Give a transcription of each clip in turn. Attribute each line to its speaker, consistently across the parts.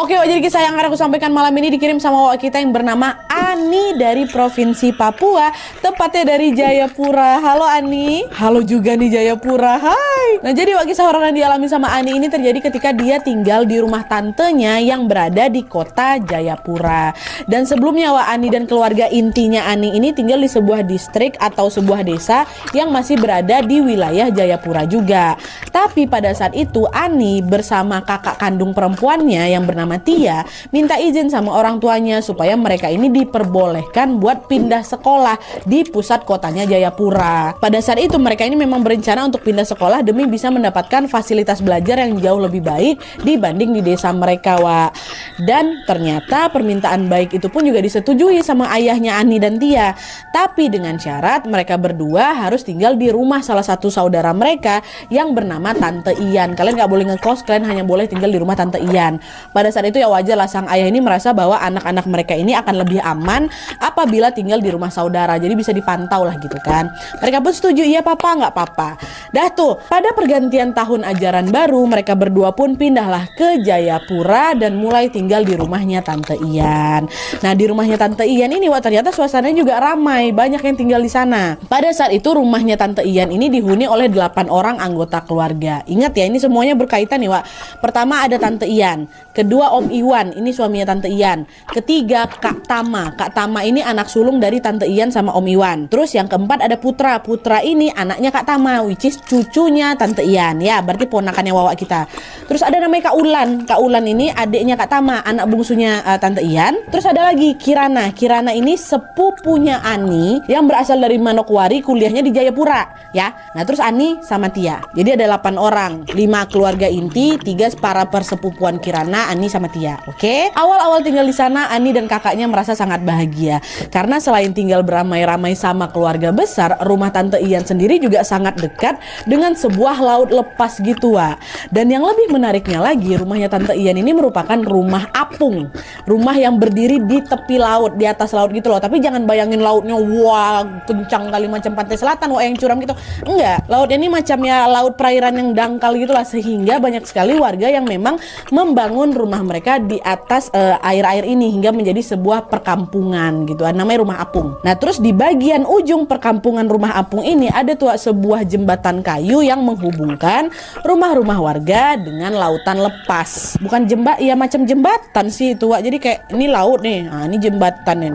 Speaker 1: Oke, jadi kisah yang akan aku sampaikan malam ini dikirim sama wak kita yang bernama Ani dari Provinsi Papua, tepatnya dari Jayapura. Halo Ani. Halo juga nih Jayapura. Hai. Nah, jadi wak kisah horor yang dialami sama Ani ini terjadi ketika dia tinggal di rumah tantenya yang berada di kota Jayapura. Dan sebelumnya wak Ani dan keluarga intinya Ani ini tinggal di sebuah distrik atau sebuah desa yang masih berada di wilayah Jayapura juga. Tapi pada saat itu Ani bersama kakak kandung perempuannya yang bernama Tia minta izin sama orang tuanya supaya mereka ini diperbolehkan buat pindah sekolah di pusat kotanya Jayapura. Pada saat itu mereka ini memang berencana untuk pindah sekolah demi bisa mendapatkan fasilitas belajar yang jauh lebih baik dibanding di desa mereka, Wak. Dan ternyata permintaan baik itu pun juga disetujui sama ayahnya Ani dan Tia. Tapi dengan syarat mereka berdua harus tinggal di rumah salah satu saudara mereka yang bernama Tante Ian. Kalian gak boleh ngekos, kalian hanya boleh tinggal di rumah Tante Ian. Pada saat itu ya wajar lah sang ayah ini merasa bahwa anak-anak mereka ini akan lebih aman apabila tinggal di rumah saudara. Jadi bisa dipantau lah gitu kan. Mereka pun setuju, iya papa, nggak apa-apa. Dah tuh, pada pergantian tahun ajaran baru mereka berdua pun pindahlah ke Jayapura dan mulai tinggal di rumahnya Tante Ian. Nah, di rumahnya Tante Ian ini wah ternyata suasananya juga ramai, banyak yang tinggal di sana. Pada saat itu rumahnya Tante Ian ini dihuni oleh 8 orang anggota keluarga. Ingat ya, ini semuanya berkaitan nih, Wak. Pertama ada Tante Ian, kedua Om Iwan, ini suaminya Tante Ian, ketiga Kak Tama. Kak Tama ini anak sulung dari Tante Ian sama Om Iwan. Terus yang keempat ada Putra. Putra ini anaknya Kak Tama, which is cucunya Tante Ian. Ya, berarti ponakannya Wawa kita. Terus ada namanya Kak Ulan. Kak Ulan ini adiknya Kak Tama, anak bungsunya Tante Ian. Terus ada lagi Kirana. Kirana ini sepupunya Ani yang berasal dari Manokwari, kuliahnya di Jayapura. Ya. Nah, terus Ani sama Tia. Jadi ada 8 orang, 5 keluarga inti, 3 para persepupuan Kirana, Ani sama Tia. Oke. Awal-awal tinggal di sana, Ani dan kakaknya merasa sangat bahagia karena selain tinggal beramai-ramai sama keluarga besar, rumah Tante Ian sendiri juga sangat dekat dengan sebuah laut lepas gitu, Wak. Dan yang lebih menariknya lagi, rumahnya Tante Ian ini merupakan rumah apung. Rumah yang berdiri di tepi laut, di atas laut gitu loh. Tapi jangan bayangin lautnya wah kencang kali macam pantai selatan, wah yang curam gitu. Enggak, lautnya ini macam ya laut perairan yang dangkal gitu lah, sehingga banyak sekali warga yang memang membangun rumah mereka di atas air-air ini hingga menjadi sebuah perkampungan gitu. Namanya rumah apung. Nah, terus di bagian ujung perkampungan rumah apung ini ada tuh sebuah jembatan kayu yang menghubungkan rumah-rumah warga dengan lautan lepas. Bukan ya macam jembatan sih itu, Wak. Jadi kayak ini laut nih. Nah, ini jembatan nih.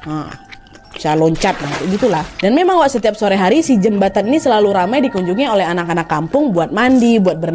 Speaker 1: Nah, bisa loncat lah, gitulah. Dan memang Wak, setiap sore hari si jembatan ini selalu ramai dikunjungi oleh anak-anak kampung buat mandi, buat berenang.